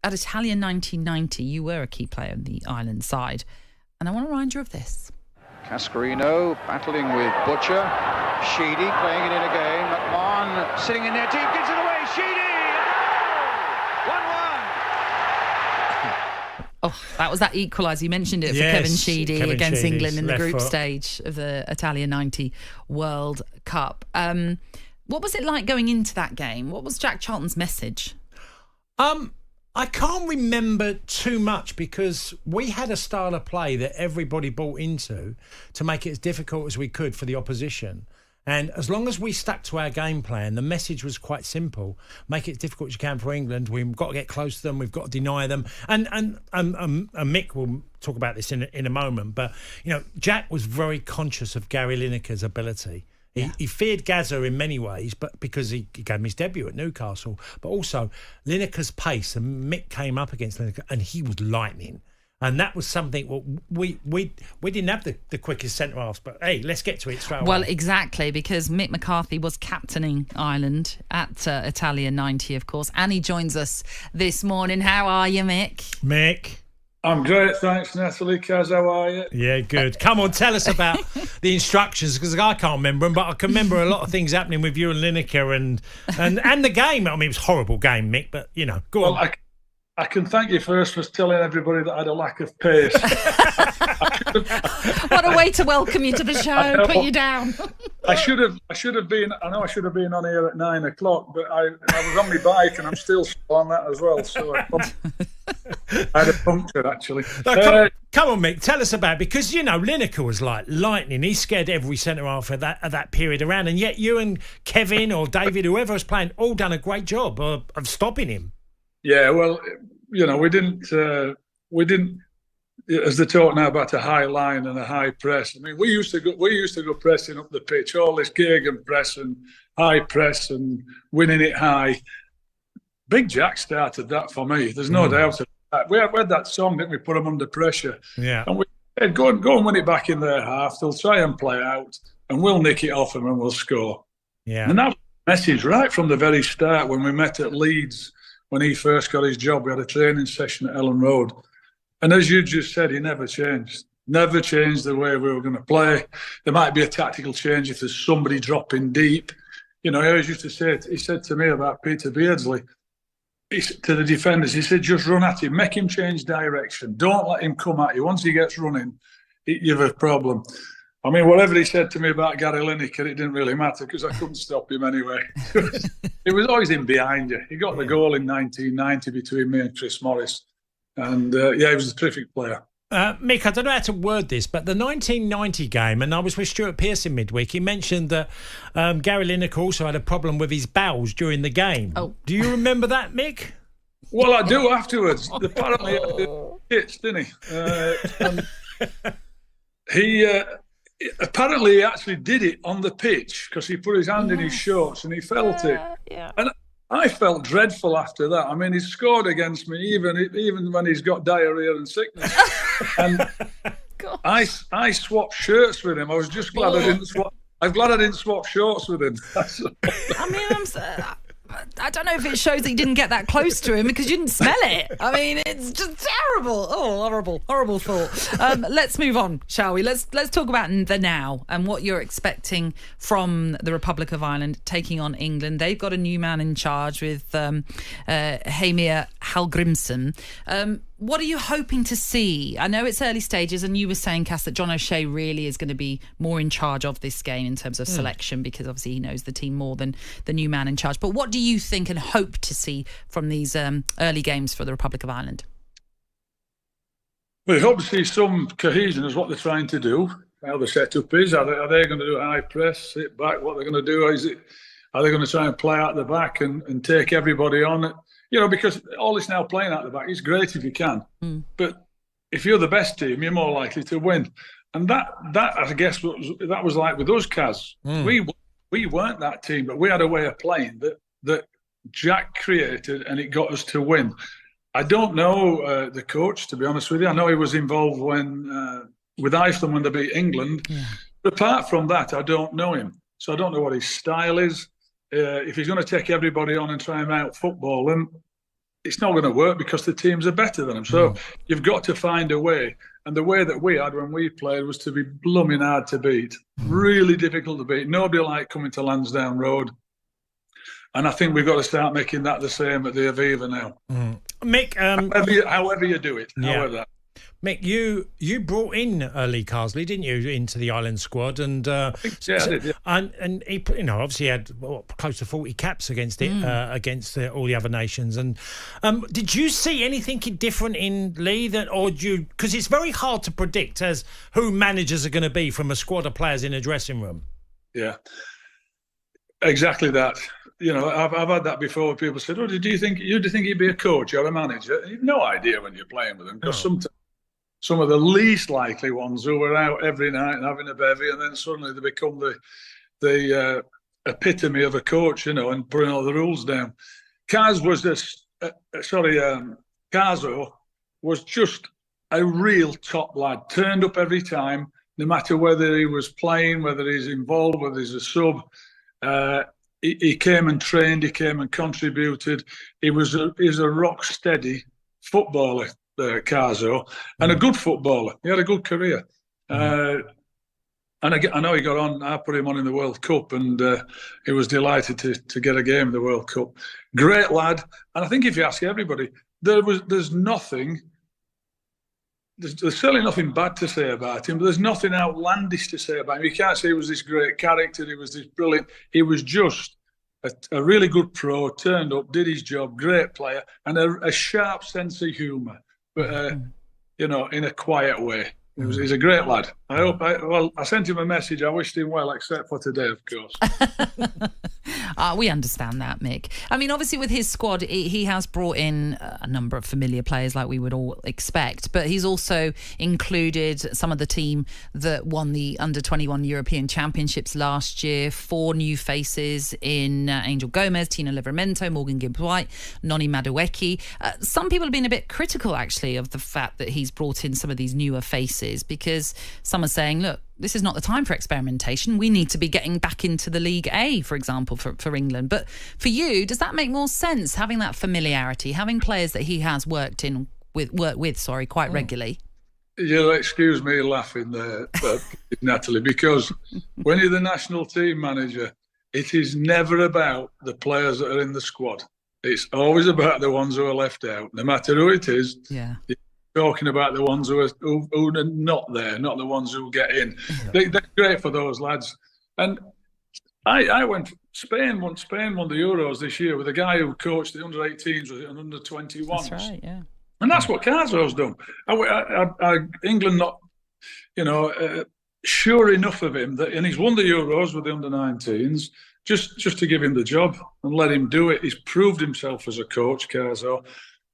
at Italia 1990, you were a key player in the Ireland side. And I want to remind you of this. Cascarino battling with Butcher. Sheedy playing it in again. McMahon sitting in there deep, gives it away. Sheedy! 1-1. Oh, that was that equaliser. You mentioned it for Kevin Sheedy against England in the group stage of the Italia 90 World Cup. What was it like going into that game? What was Jack Charlton's message? I can't remember too much because we had a style of play that everybody bought into to make it as difficult as we could for the opposition. And as long as we stuck to our game plan, the message was quite simple. Make it as difficult as you can for England. We've got to get close to them. We've got to deny them. And Mick will talk about this in a moment. But, you know, Jack was very conscious of Gary Lineker's ability. He feared Gazza in many ways, but because he gave him his debut at Newcastle, but also Lineker's pace, and Mick came up against Lineker and he was lightning. And that was something we didn't have the quickest centre-halves, but hey, let's get to it straight away. Well, exactly, because Mick McCarthy was captaining Ireland at Italia 90, of course, and he joins us this morning. How are you, Mick? Mick? I'm great, thanks, Natalie. Kaz, how are you? Yeah, good. Come on, tell us about the instructions, because I can't remember them, but I can remember a lot of things happening with you and Lineker and the game. I mean, it was a horrible game, Mick, but, you know, go on. I can thank you first for telling everybody that I had a lack of pace. What a way to welcome you to the show, put you down. I should have been on here at 9 o'clock, but I was on my bike and I'm still on that as well. So I had a puncture, actually. Come on, Mick, tell us about it, because, you know, Lineker was like lightning. He scared every centre-half of that period around, and yet you and Kevin or David, whoever was playing, all done a great job of stopping him. Yeah, well, you know, we didn't, as they talk now about a high line and a high press. I mean, we used to go pressing up the pitch, all this Gegen press and high press and winning it high. Big Jack started that for me. There's no doubt of that. We had that song, didn't we? Put them under pressure. Yeah. And we said, go and win it back in their half. They'll try and play out, and we'll nick it off them and we'll score. Yeah. And that was the message right from the very start when we met at Leeds. When he first got his job, we had a training session at Ellen Road. And as you just said, he never changed. Never changed the way we were going to play. There might be a tactical change if there's somebody dropping deep. You know, he always used to say, he said to me about Peter Beardsley, to the defenders, he said, just run at him, make him change direction. Don't let him come at you. Once he gets running, you have a problem. I mean, whatever he said to me about Gary Lineker, it didn't really matter because I couldn't stop him anyway. It was always in behind you. He got the goal in 1990 between me and Chris Morris. And, he was a terrific player. Mick, I don't know how to word this, but the 1990 game, and I was with Stuart Pearson midweek, he mentioned that Gary Lineker also had a problem with his bowels during the game. Oh. Do you remember that, Mick? Well, I do afterwards. Apparently, didn't he? Apparently, he actually did it on the pitch because he put his hand in his shorts and he felt it. Yeah. And I felt dreadful after that. I mean, he scored against me even when he's got diarrhea and sickness. And I swapped shirts with him. I was just glad I didn't swap. I'm glad I didn't swap shorts with him. I mean, I don't know if it shows that you didn't get that close to him because you didn't smell it. I mean, it's just terrible. Oh, horrible thought. Let's move on, shall we? Let's talk about the now and what you're expecting from the Republic of Ireland taking on England. They've got a new man in charge with Heimir Hallgrimsson. What are you hoping to see? I know it's early stages, and you were saying, Cass, that John O'Shea really is going to be more in charge of this game in terms of selection because obviously he knows the team more than the new man in charge. But what do you think and hope to see from these early games for the Republic of Ireland? We hope to see some cohesion is what they're trying to do. How the setup is. Are they going to do a high press, sit back? What they're going to do? Are they going to try and play out the back and take everybody on? You know, because all this now playing out the back is great if you can. But if you're the best team, you're more likely to win. And that I guess, that was like with us, Kaz. We weren't that team, but we had a way of playing that Jack created and it got us to win. I don't know the coach, to be honest with you. I know he was involved with Iceland when they beat England. Yeah. But apart from that, I don't know him. So I don't know what his style is. If he's going to take everybody on and try and out football them, it's not going to work because the teams are better than them. So you've got to find a way. And the way that we had when we played was to be blooming hard to beat. Really difficult to beat. Nobody liked coming to Lansdowne Road. And I think we've got to start making that the same at the Aviva now. Mick, however you do it. Yeah. However. Mick, you brought in Lee Carsley, didn't you, into the Island squad? And I did. Yeah. And he, obviously had close to 40 caps against it, against all the other nations. And did you see anything different in Lee because it's very hard to predict as who managers are going to be from a squad of players in a dressing room. Yeah, exactly that. I've had that before. People said, do you think he'd be a coach or a manager? You've no idea when you're playing with them, because sometimes some of the least likely ones who were out every night and having a bevy, and then suddenly they become the epitome of a coach, and putting all the rules down. Carzo was just a real top lad. Turned up every time, no matter whether he was playing, whether he's involved, whether he's a sub. He came and trained. He came and contributed. He was a rock steady footballer, Carzo, and a good footballer. He had a good career. And I know he got on. I put him on in the World Cup, and he was delighted to get a game in the World Cup. Great lad. And I think if you ask everybody, there's nothing. There's certainly nothing bad to say about him, but there's nothing outlandish to say about him. You can't say he was this great character, he was this brilliant. He was just a really good pro, turned up, did his job, great player, and a sharp sense of humour, but, in a quiet way. He's a great lad. I sent him a message. I wished him well, except for today, of course. We understand that, Mick. I mean, obviously with his squad, he has brought in a number of familiar players like we would all expect, but he's also included some of the team that won the Under-21 European Championships last year. 4 new faces in Angel Gomez, Tina Livramento, Morgan Gibbs-White, Noni Madueke. Some people have been a bit critical, actually, of the fact that he's brought in some of these newer faces, because some are saying, look, this is not the time for experimentation. We need to be getting back into the League A, for example, for England. But for you, does that make more sense, having that familiarity, having players that he has worked with quite regularly? You'll excuse me laughing there, Natalie, because when you're the national team manager, it is never about the players that are in the squad. It's always about the ones who are left out, no matter who it is. Yeah. Talking about the ones who are not there, not the ones who get in. They're great for those lads. And I went. Spain won the Euros this year with a guy who coached the under-18s and under-21s. That's right, yeah. And that's what Carzo's done. England not, sure enough of him and he's won the Euros with the under-19s. Just to give him the job and let him do it. He's proved himself as a coach, Carzo.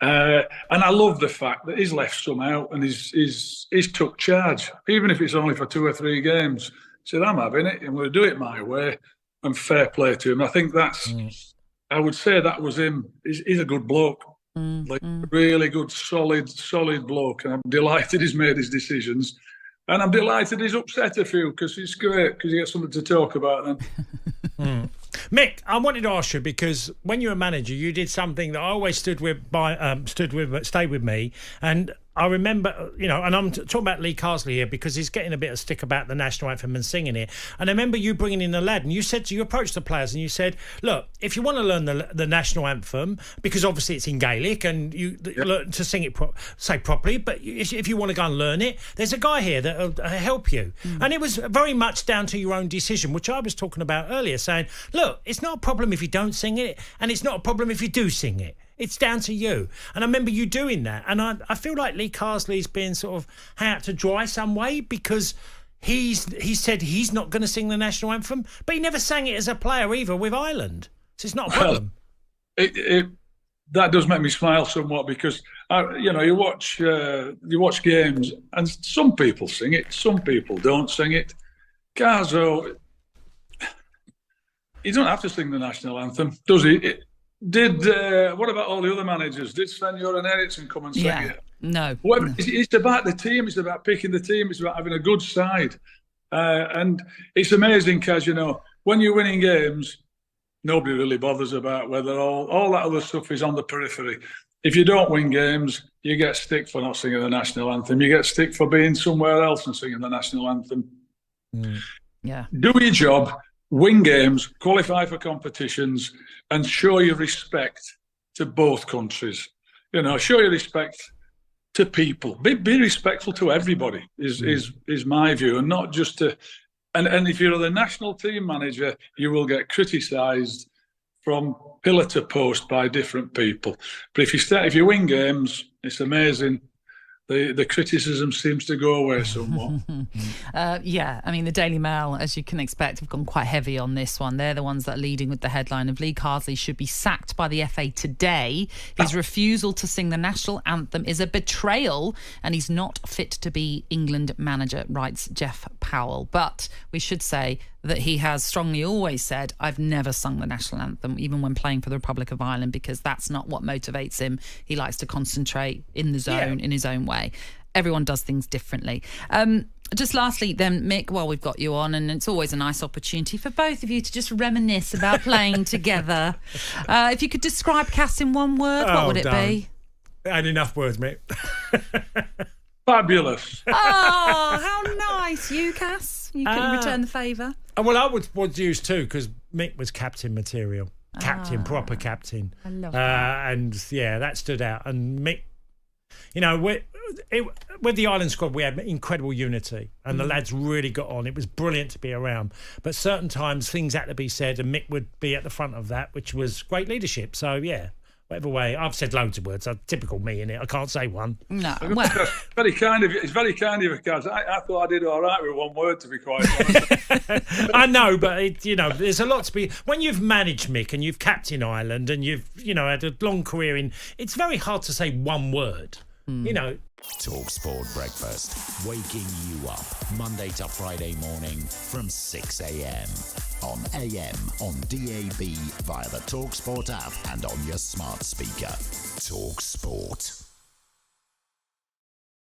And I love the fact that he's left some out and he's took charge, even if it's only for 2 or 3 games. He said, I'm having it, I'm going to do it my way, and fair play to him. I think I would say that was him. He's a good bloke, really good, solid bloke. And I'm delighted he's made his decisions. And I'm delighted he's upset a few, because it's great, because you get something to talk about then. Mick, I wanted to ask you, because when you were manager, you did something that I always stayed with me, and I remember, and I'm talking about Lee Carsley here because he's getting a bit of stick about the national anthem and singing it. And I remember you bringing in a lad, and you approached the players and you said, look, if you want to learn the national anthem, because obviously it's in Gaelic and you learn to sing it properly, but if you want to go and learn it, there's a guy here that will help you. And it was very much down to your own decision, which I was talking about earlier, saying, look, it's not a problem if you don't sing it, and it's not a problem if you do sing it. It's down to you. And I remember you doing that. And I feel like Lee Carsley's been sort of hung out to dry some way, because he said he's not going to sing the national anthem, but he never sang it as a player either with Ireland. So it's not a problem. That does make me smile somewhat, because you watch games and some people sing it, some people don't sing it. Carzo, he doesn't have to sing the national anthem, does he? What about all the other managers? Did Sven-Göran Eriksson come and sing it? No. It's about the team. It's about picking the team. It's about having a good side. And it's amazing, Kaz, when you're winning games, nobody really bothers about whether all that other stuff is on the periphery. if you don't win games, you get stick for not singing the national anthem. You get stick for being somewhere else and singing the national anthem. Yeah. Do your job, win games, qualify for competitions, and show your respect to both countries. You know, show your respect to people. Be respectful to everybody is my view, and not just to. And if you're the national team manager, you will get criticised from pillar to post by different people. But if you win games, it's amazing. The criticism seems to go away somewhat. Yeah, I mean, the Daily Mail, as you can expect, have gone quite heavy on this one. They're the ones that are leading with the headline of Lee Carsley should be sacked by the FA today. His refusal to sing the national anthem is a betrayal and he's not fit to be England manager, writes Jeff Powell. But we should say that he has strongly always said, I've never sung the national anthem, even when playing for the Republic of Ireland, because that's not what motivates him. He likes to concentrate in the zone, in his own way. Everyone does things differently. Just lastly then, Mick, while we've got you on, and it's always a nice opportunity for both of you to just reminisce about playing together. If you could describe Cass in one word, what would it be? I had enough words, mate. Fabulous. Oh, how nice. You, Cass? You can return the favour. Well, I would use too, because Mick was captain material. Captain, proper captain. I love that. And yeah, that stood out. And Mick, you know, with the Ireland squad, we had incredible unity and the lads really got on. It was brilliant to be around. But certain times things had to be said and Mick would be at the front of that, which was great leadership. So, yeah. Whatever way, I've said loads of words. Typical me, innit? I can't say one. No, well, very kind of you. It's very kind of you, Kaz. I thought I did all right with one word, to be quite honest. I know, but there's a lot to be. When you've managed Mick and you've captained Ireland and you've had a long career in, it's very hard to say one word. You know. talkSPORT Breakfast, waking you up Monday to Friday morning from 6 a.m. on AM, on DAB, via the talkSPORT app and on your smart speaker. talkSPORT.